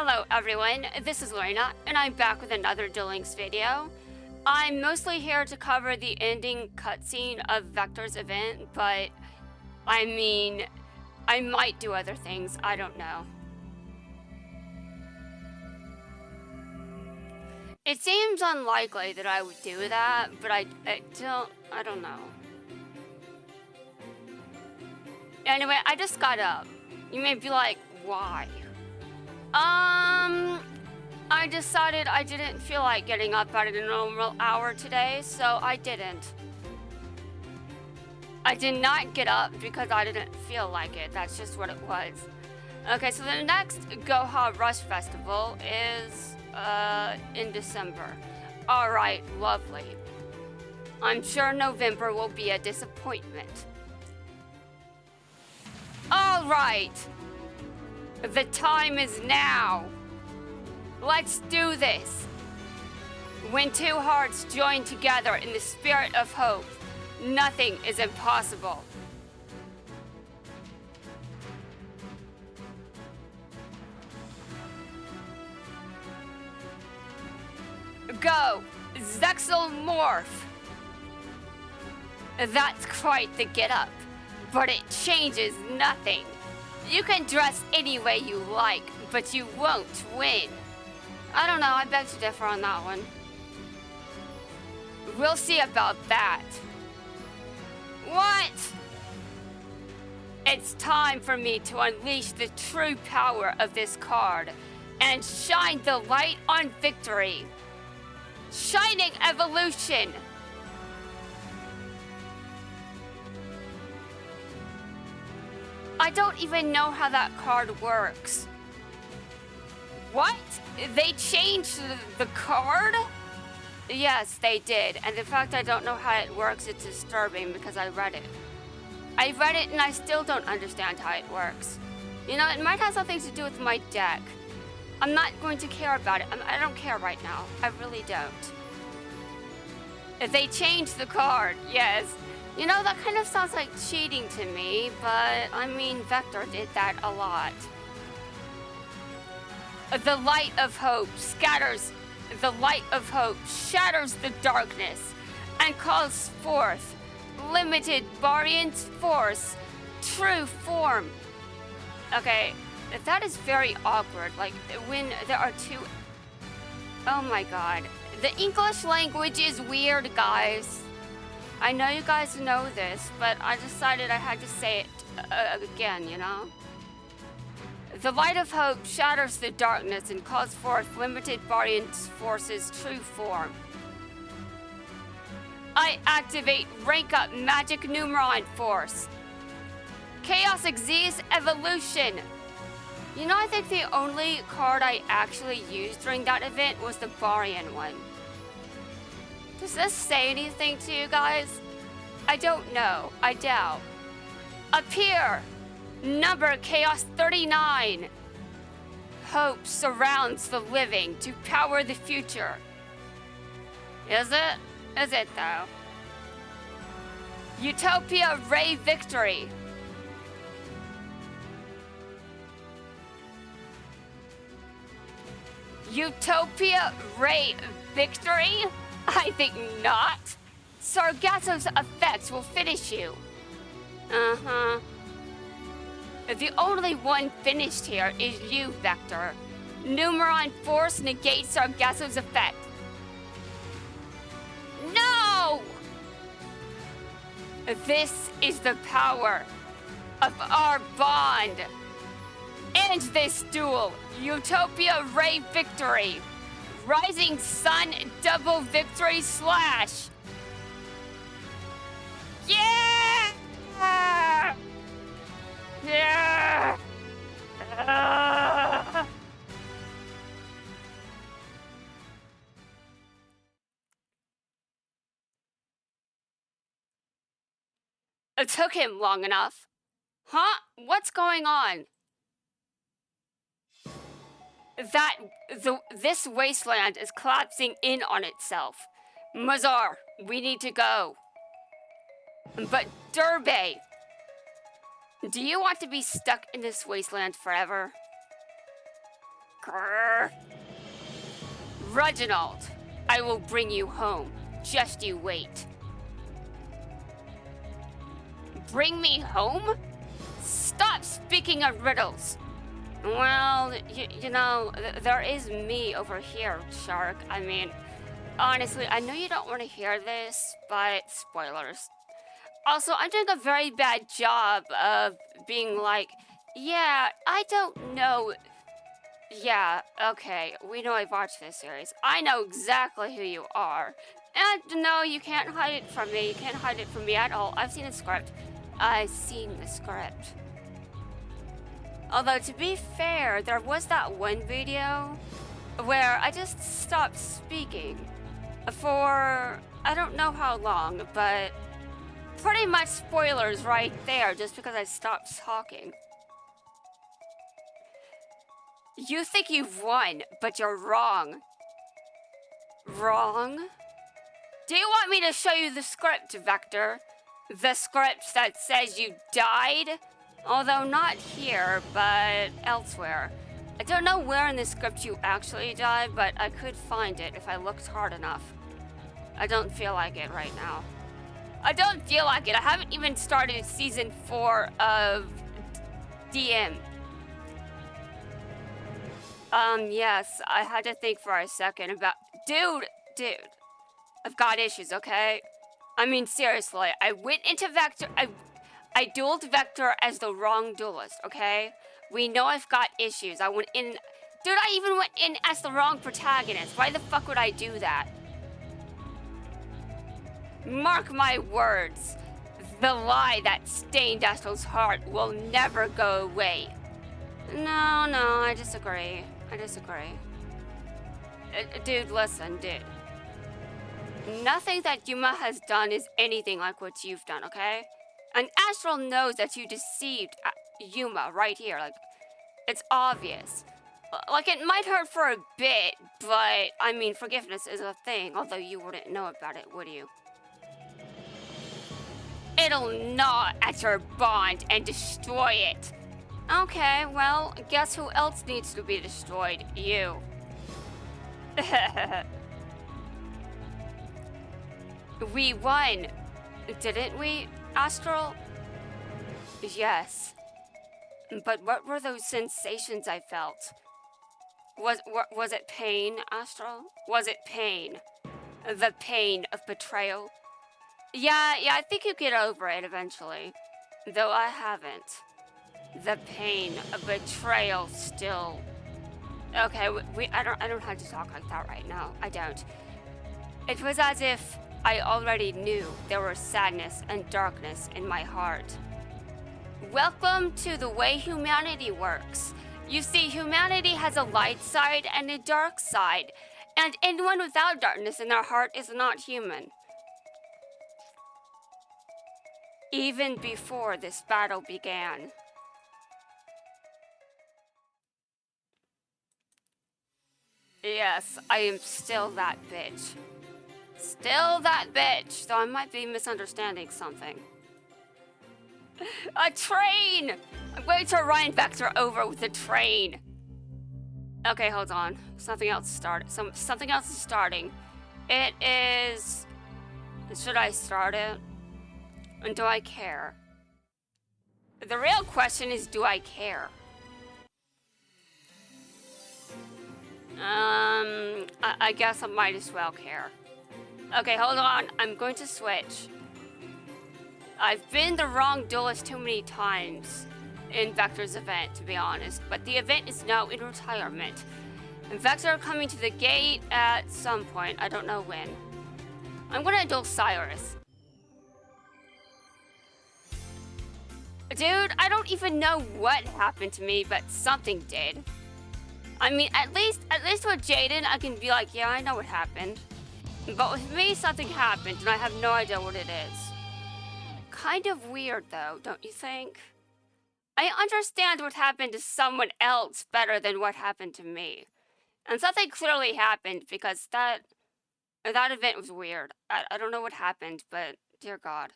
Hello everyone, this is Lorena, and I'm back with another Duel Links video. I'm mostly here to cover the ending cutscene of Vector's event, but I mean, I might do other things, I don't know. It seems unlikely that I would do that, but I don't know. Anyway, I just got up. You may be like, why? I decided I didn't feel like getting up at a normal hour today, so I didn't. I did not get up because I didn't feel like it. That's just what it was. Okay, so the next Goha Rush Festival is in December. Alright, lovely. I'm sure November will be a disappointment. Alright! The time is now. Let's do this. When two hearts join together in the spirit of hope, nothing is impossible. Go, Zexel Morph. That's quite the get-up, but it changes nothing. You can dress any way you like, but you won't win. I don't know, I beg to differ on that one. We'll see about that. What? It's time for me to unleash the true power of this card and shine the light on victory. Shining Evolution! I don't even know how that card works. What? They changed the card? Yes, they did. And the fact I don't know how it works, it's disturbing because I read it. I read it and I still don't understand how it works. You know, it might have something to do with my deck. I'm not going to care about it. I don't care right now. I really don't. They changed the card, yes. You know, that kind of sounds like cheating to me, but I mean, Vector did that a lot. The light of hope shatters the darkness and calls forth limited Barian's force, true form. Okay, that is very awkward. Like, when there are two... Oh my god. The English language is weird, guys. I know you guys know this, but I decided I had to say it again, you know? The light of hope shatters the darkness and calls forth limited Barian's force's true form. I activate Rank Up Magic Numeron Force. Chaos Xyz Evolution. You know, I think the only card I actually used during that event was the Barian one. Does this say anything to you guys? I don't know. I doubt. Appear! Number Chaos 39. Hope surrounds the living to power the future. Is it? Is it though? Utopia Ray Victory. Utopia Ray Victory? I think not. Sargasso's effects will finish you. Uh-huh. The only one finished here is you, Vector. Numeron Force negates Sargasso's effect. No! This is the power of our bond. End this duel. Utopia Ray Victory. Rising Sun Double Victory Slash. Yeah! Yeah! It took him long enough. Huh? What's going on? This wasteland is collapsing in on itself. Mazar, we need to go. But Durbe, do you want to be stuck in this wasteland forever? Reginald, I will bring you home. Just you wait. Bring me home? Stop speaking of riddles. Well, you know, there is me over here, Shark. I mean, honestly, I know you don't want to hear this, but spoilers. Also, I'm doing a very bad job of being like, yeah, I don't know. Yeah, okay, we know I've watched this series. I know exactly who you are. And no, you can't hide it from me. You can't hide it from me at all. I've seen the script. I've seen the script. Although, to be fair, there was that one video where I just stopped speaking for I don't know how long, but pretty much spoilers right there just because I stopped talking. You think you've won, but you're wrong. Wrong? Do you want me to show you the script, Vector? The script that says you died? Although not here, but elsewhere. I don't know where in the script you actually died, but I could find it if I looked hard enough. I don't feel like it right now. I don't feel like it. I haven't even started season 4 of DM. Yes, I had to think for a second about... Dude, I've got issues, okay? I mean, seriously, I went into Vector... I dueled Vector as the wrong duelist, okay? We know I've got issues. I went in... Dude, I even went in as the wrong protagonist. Why the fuck would I do that? Mark my words. The lie that stained Astro's heart will never go away. No, I disagree. Dude, listen, dude. Nothing that Yuma has done is anything like what you've done, okay? And Astral knows that you deceived Yuma right here. Like, it's obvious. Like, it might hurt for a bit, but, I mean, forgiveness is a thing, although you wouldn't know about it, would you? It'll gnaw at your bond and destroy it. Okay, well, guess who else needs to be destroyed? You. We won, didn't we, Astral? Yes. But what were those sensations I felt? Was it pain, Astral? Was it pain? The pain of betrayal? Yeah, I think you get over it eventually. Though I haven't. The pain of betrayal still. Okay, I don't have to talk like that right now. I don't. It was as if I already knew there was sadness and darkness in my heart. Welcome to the way humanity works. You see, humanity has a light side and a dark side, and anyone without darkness in their heart is not human. Even before this battle began. Yes, I am still that bitch. Still that bitch, though I might be misunderstanding something. A train! I'm going to run Vector over with the train. Okay, hold on. Something else is starting. It is... Should I start it? And do I care? The real question is, do I care? I guess I might as well care. Okay, hold on. I'm going to switch. I've been the wrong duelist too many times in Vector's event, to be honest. But the event is now in retirement. And Vector coming to the gate at some point. I don't know when. I'm gonna duel Cyrus. Dude, I don't even know what happened to me, but something did. I mean, at least with Jaden, I can be like, yeah, I know what happened. But with me, something happened, and I have no idea what it is. Kind of weird, though, don't you think? I understand what happened to someone else better than what happened to me. And something clearly happened, because that event was weird. I don't know what happened, but dear God.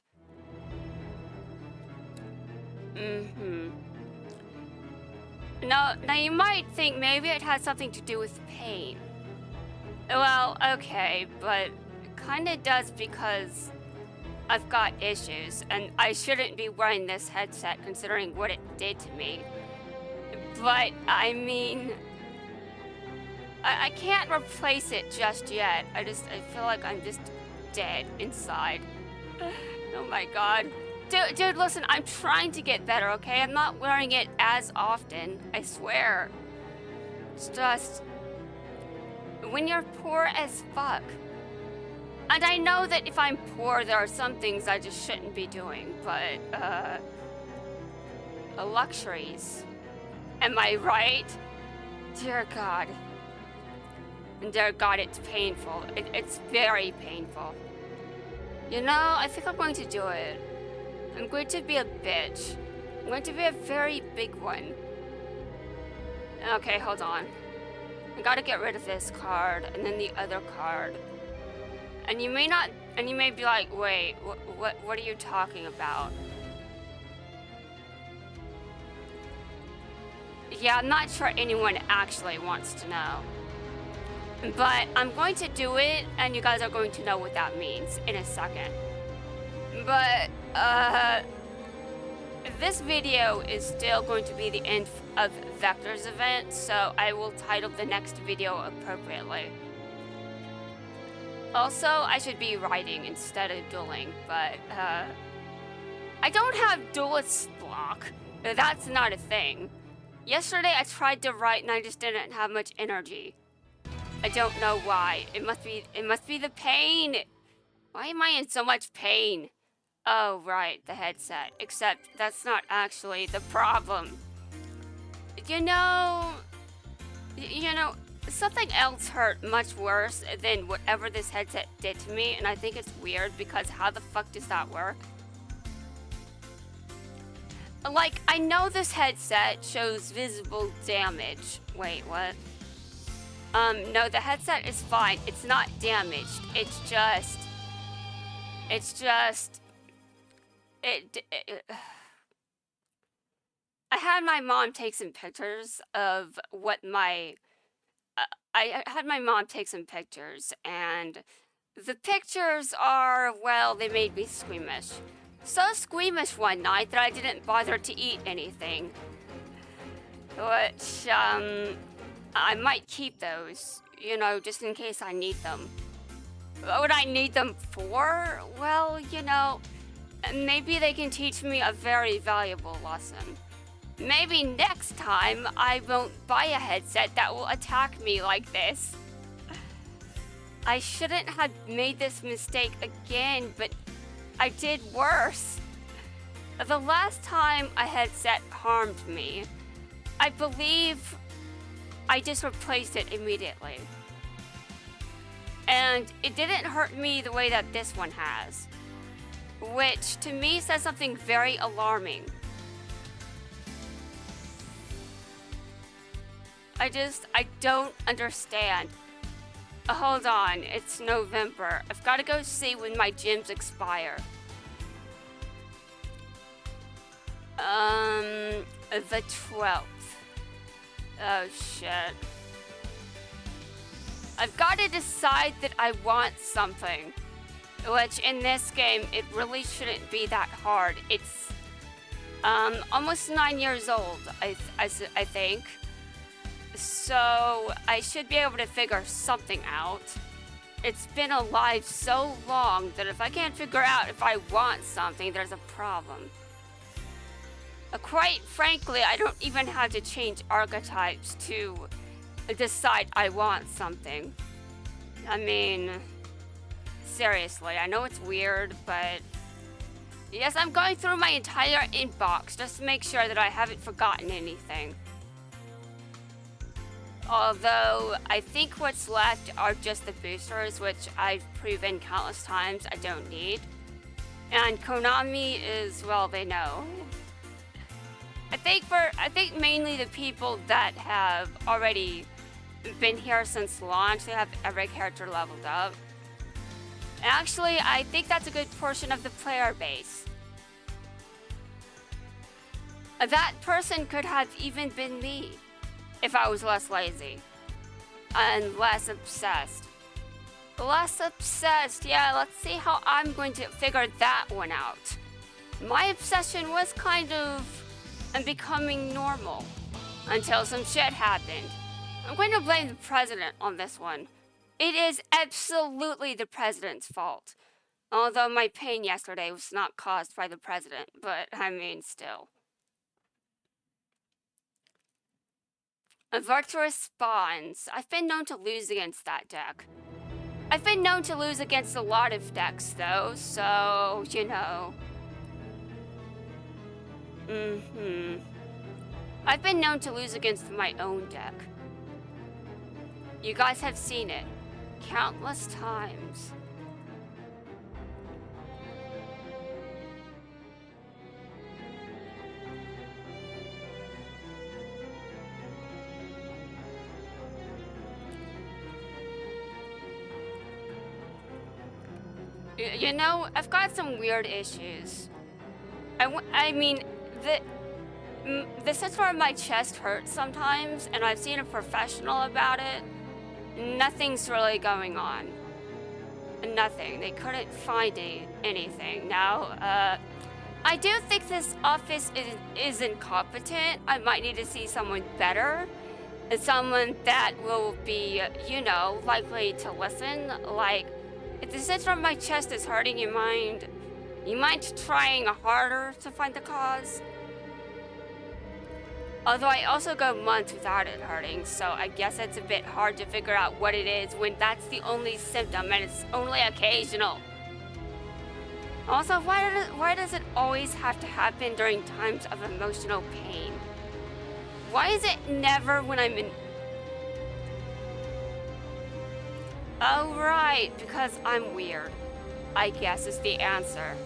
Now you might think maybe it has something to do with pain. Well, okay, but it kinda does because I've got issues, and I shouldn't be wearing this headset considering what it did to me. But, I mean, I can't replace it just yet. I feel like I'm just dead inside. Oh my god. Dude, listen, I'm trying to get better, okay? I'm not wearing it as often, I swear. It's just, when you're poor as fuck. And I know that if I'm poor, there are some things I just shouldn't be doing, but, luxuries. Am I right? Dear God. And dear God, it's painful. It's very painful. You know, I think I'm going to do it. I'm going to be a bitch. I'm going to be a very big one. Okay, hold on. I gotta get rid of this card, and then the other card. And you may be like, wait, what are you talking about? Yeah, I'm not sure anyone actually wants to know. But I'm going to do it, and you guys are going to know what that means in a second. But, this video is still going to be the end of Vector's event, so I will title the next video appropriately. Also, I should be writing instead of dueling, but, I don't have duelist block. That's not a thing. Yesterday I tried to write and I just didn't have much energy. I don't know why. It must be the pain. Why am I in so much pain? Oh, right, the headset. Except that's not actually the problem. You know, something else hurt much worse than whatever this headset did to me, and I think it's weird because how the fuck does that work? Like, I know this headset shows visible damage. Wait, what? No, the headset is fine. It's not damaged. It's just... I had my mom take some pictures of what my... I had my mom take some pictures, and the pictures are, well, they made me squeamish. So squeamish one night that I didn't bother to eat anything. Which, I might keep those, you know, just in case I need them. What would I need them for? Well, you know, maybe they can teach me a very valuable lesson. Maybe next time I won't buy a headset that will attack me like this. I shouldn't have made this mistake again, but I did worse. The last time a headset harmed me, I believe I just replaced it immediately. And it didn't hurt me the way that this one has, which to me says something very alarming. I don't understand. Hold on, it's November. I've got to go see when my gyms expire. The 12th. Oh shit. I've got to decide that I want something. Which in this game, it really shouldn't be that hard. It's almost 9 years old, I think. So I should be able to figure something out. It's been alive so long that if I can't figure out if I want something, there's a problem. Quite frankly, I don't even have to change archetypes to decide I want something. I mean, seriously, I know it's weird, but yes, I'm going through my entire inbox just to make sure that I haven't forgotten anything. Although, I think what's left are just the boosters, which I've proven countless times I don't need. And Konami is, well, they know. I think mainly the people that have already been here since launch, they have every character leveled up. Actually, I think that's a good portion of the player base. That person could have even been me if I was less lazy and less obsessed. Less obsessed, yeah, let's see how I'm going to figure that one out. My obsession was kind of becoming normal until some shit happened. I'm going to blame the president on this one. It is absolutely the president's fault. Although my pain yesterday was not caused by the president, but I mean, still. A virtuous spawns. I've been known to lose against that deck. I've been known to lose against a lot of decks, though, so, you know. I've been known to lose against my own deck. You guys have seen it countless times. You know, I've got some weird issues. I mean, the center of my chest hurts sometimes, and I've seen a professional about it. Nothing's really going on. Nothing. They couldn't find anything. Now, I do think this office is incompetent. I might need to see someone better. Someone that will be, you know, likely to listen. Like, if the center of my chest is hurting, you mind trying harder to find the cause? Although I also go months without it hurting, so I guess it's a bit hard to figure out what it is when that's the only symptom and it's only occasional. Also, why does it always have to happen during times of emotional pain? Why is it never when I'm in... Oh, right, because I'm weird, I guess is the answer.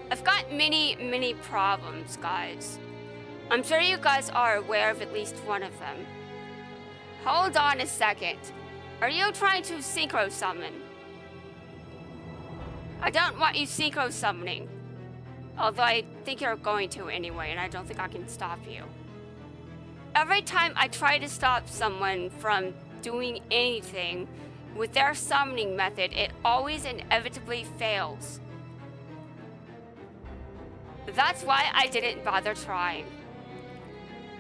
I've got many problems, guys. I'm sure you guys are aware of at least one of them. Hold on a second. Are you trying to synchro summon? I don't want you synchro summoning. Although I think you're going to anyway, and I don't think I can stop you. Every time I try to stop someone from doing anything with their summoning method, it always inevitably fails. That's why I didn't bother trying.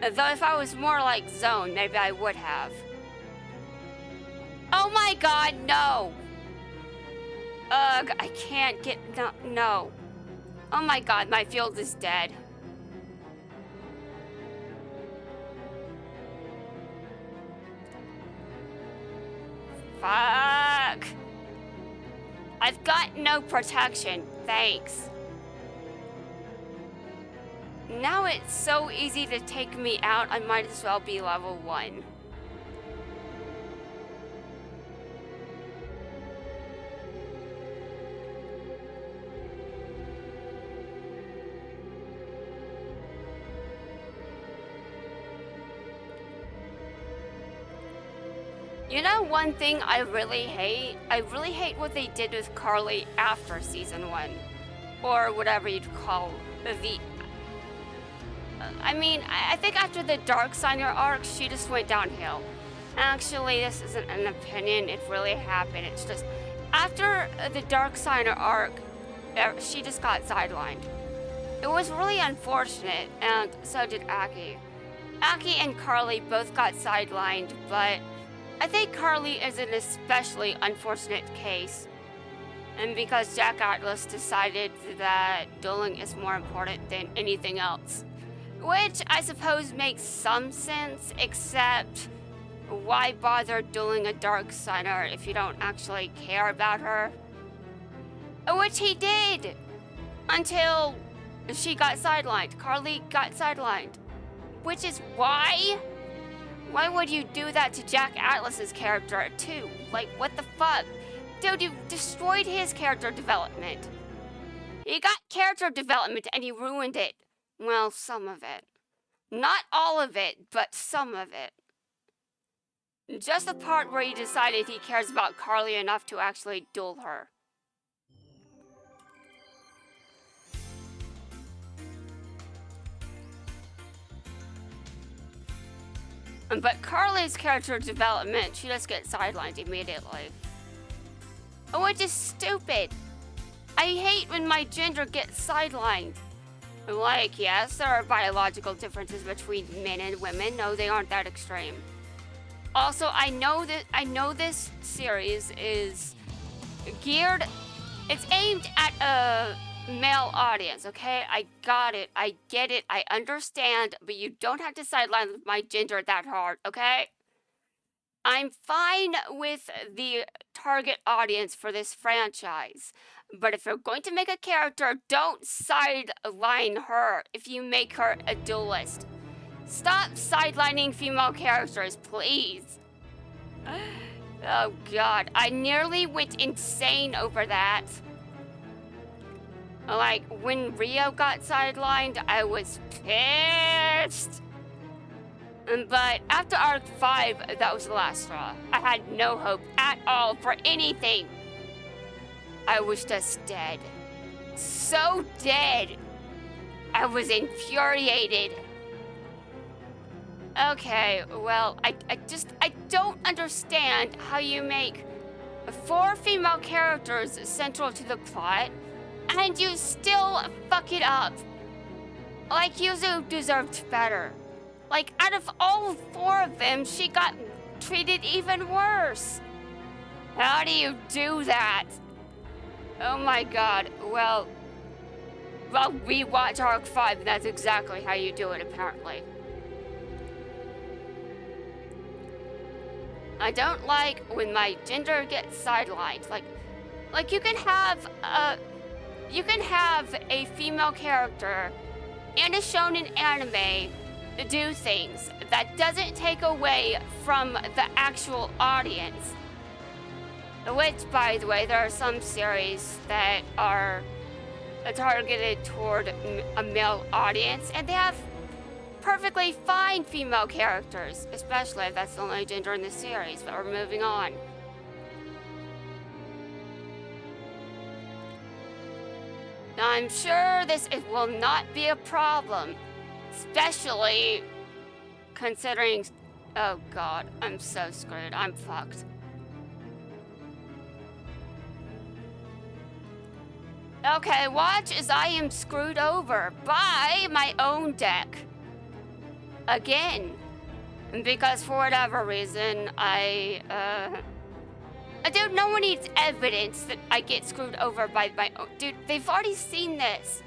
Though if I was more like Zone, maybe I would have. Oh my god, no! Ugh, I can't get... No. Oh my god, my field is dead. Fuck! I've got no protection, thanks. Now it's so easy to take me out, I might as well be level 1. You know one thing I really hate? I really hate what they did with Carly after Season 1. Or whatever you'd call the... I mean, I think after the Darksigner arc, she just went downhill. Actually, this isn't an opinion, it really happened. It's just, after the Darksigner arc, she just got sidelined. It was really unfortunate, and so did Aki. Aki and Carly both got sidelined, but I think Carly is an especially unfortunate case. And because Jack Atlas decided that dueling is more important than anything else. Which I suppose makes some sense, except why bother dueling a Darksigner if you don't actually care about her? Which he did! Until she got sidelined. Carly got sidelined. Which is why? Why would you do that to Jack Atlas's character too? Like, what the fuck? Dude, you destroyed his character development. He got character development and you ruined it. Well, some of it. Not all of it, but some of it. Just the part where he decided he cares about Carly enough to actually duel her. But Carly's character development, she just gets sidelined immediately. Which is stupid. I hate when my gender gets sidelined. Like, yes, there are biological differences between men and women. No, they aren't that extreme. Also, I know this series is geared, it's aimed at a male audience, okay? I got it. I get it. I understand, but you don't have to sideline my gender that hard, okay? I'm fine with the target audience for this franchise, but if you're going to make a character, don't sideline her if you make her a duelist. Stop sidelining female characters, please. Oh god, I nearly went insane over that. Like, when Rio got sidelined, I was pissed. But after Arc 5, that was the last straw. I had no hope at all for anything. I was just dead. So dead. I was infuriated. Okay, well, I don't understand how you make 4 female characters central to the plot, and you still fuck it up. Like, Yuzu deserved better. Like, out of all 4 of them, she got treated even worse. How do you do that? Oh my god, well, we watch Arc 5, and that's exactly how you do it, apparently. I don't like when my gender gets sidelined. Like you can have a female character in a shonen anime do things that doesn't take away from the actual audience. Which, by the way, there are some series that are targeted toward a male audience, and they have perfectly fine female characters, especially if that's the only gender in the series, but we're moving on. Now, I'm sure it will not be a problem, especially considering, oh god, I'm so screwed, I'm fucked. Okay, watch as I am screwed over by my own deck. Again. Because for whatever reason, dude, no one needs evidence that I get screwed over by my own. Dude, they've already seen this.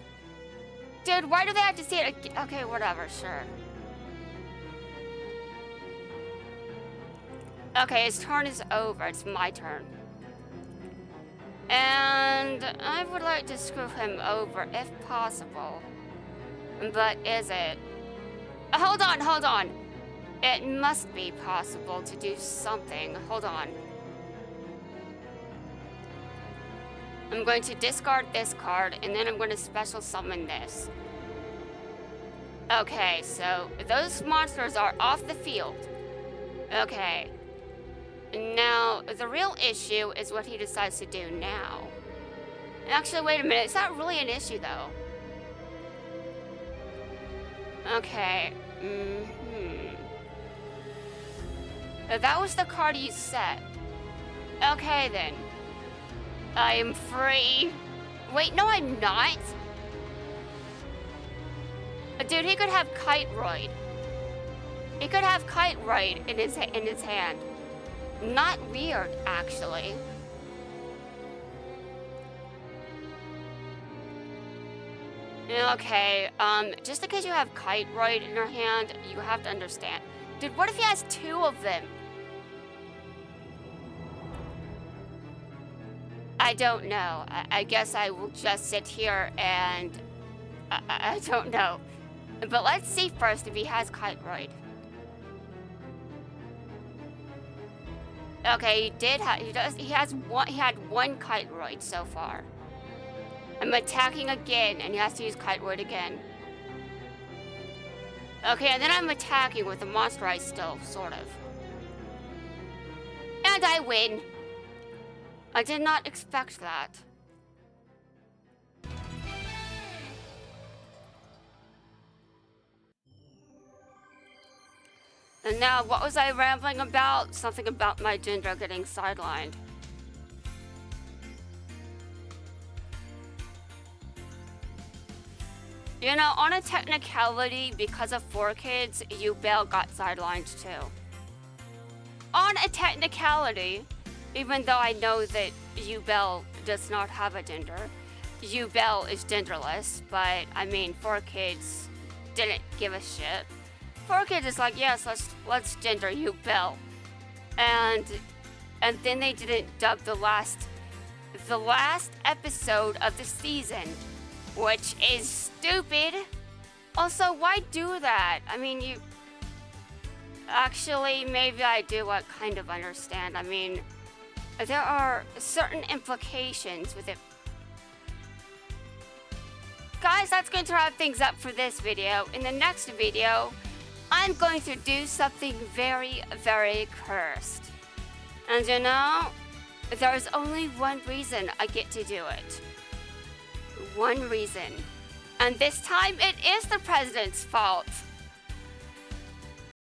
Dude, why do they have to see it again? Okay, whatever, sure. Okay, his turn is over. It's my turn. And I would like to screw him over if possible. But is it? Hold on. It must be possible to do something. Hold on. I'm going to discard this card, and then I'm going to special summon this. Okay, so those monsters are off the field. Okay. Now, the real issue is what he decides to do now. Actually, wait a minute. It's not really an issue, though. Okay. That was the card you set. Okay, then. I am free. Wait, no, I'm not. Dude, he could have Kiteroid. He could have Kiteroid in his hand. Not weird, actually. Okay, just because you have Kiteroid in your hand, you have to understand. Dude, what if he has 2 of them? I don't know. I guess I will just sit here and... I don't know. But let's see first if he has Kiteroid. Okay, he had 1 Kiteroid so far. I'm attacking again, and he has to use Kiteroid again. Okay, and then I'm attacking with the monster I still, sort of. And I win. I did not expect that. And now, what was I rambling about? Something about my gender getting sidelined. You know, on a technicality, because of 4Kids, Bell got sidelined too. On a technicality, even though I know that Bell does not have a gender, Bell is genderless, but I mean, 4Kids didn't give a shit. 4Kids is like, yes, let's gender Bell, and then they didn't dub the last episode of the season, which is stupid. Also, why do that? I mean, actually, maybe I do kind of understand. I mean, there are certain implications with it. Guys, that's going to wrap things up for this video. In the next video, I'm going to do something very, very cursed. And you know, there's only one reason I get to do it. One reason. And this time, it is the president's fault.